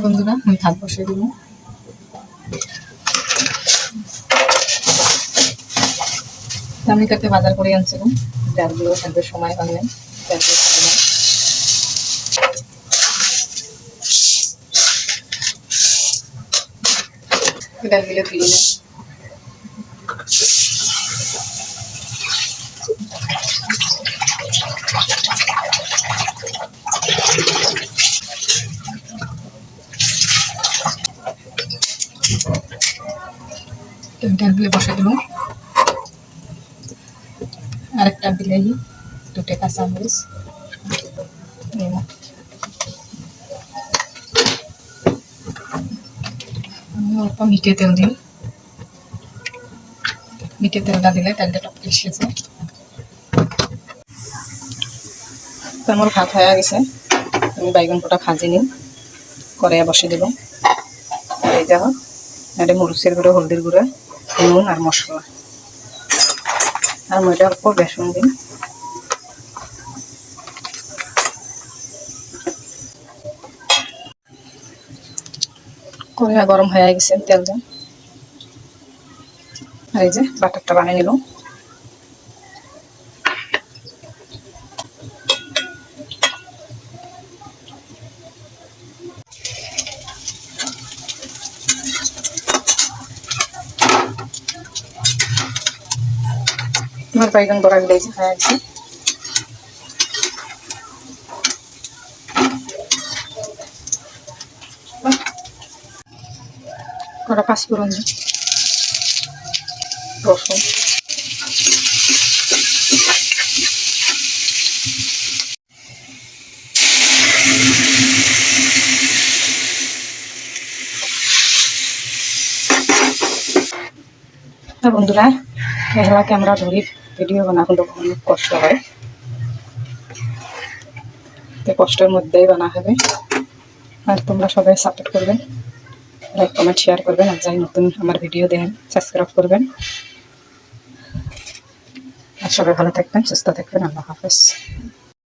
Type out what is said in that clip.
বন্ধুরা আমি ভাত বসিয়ে দিব। আমি কাছে বাজার করে আনছিলাম, ডালগুলো থাকবে সময় বানলেন ডালগুলো ধুয়ে নেন। ডালগুলো বসে দিল, আরেকটা বিলাহি, দুটো কাঁচামরিচ, আমি অল্প মিঠে তেল দিই। মিঠে তেলটা দিলে ডালটা টক এসেছে। আমার ভাত হয়ে গেছে, আমি বাইগন পোটা ভাজি নিই, কড়াইয়া বসে দেব। এই দেখো এটা মরিচের গুঁড়ো, হলদির গুঁড়ো, নুন আর মশলা, আর মধ্যে অল্প বেসন দিন। কড়াইয়া গরম হয়ে গেছে, তেল দেন। আর এই যে বাটারটা বানিয়ে নিল। আমার বাইগন বড়া দিয়েছি হয়ে গেছে। কড়া পাঁচফোড়ন দিই, রসুন, বন্ধুরা এগুলা ক্যামেরা ধরি ভিডিও বানাতে অনেক কষ্ট হয়, তো কষ্টের মধ্যেই বানা হবে। আর তোমরা সবাই সাপোর্ট করবেন, লাইক কমেন্ট শেয়ার করবেন, আর যাই নতুন আমার ভিডিও দেখেন সাবস্ক্রাইব করবেন। আর সবাই ভালো থাকবেন, সুস্থ থাকবেন। আল্লাহ হাফেজ।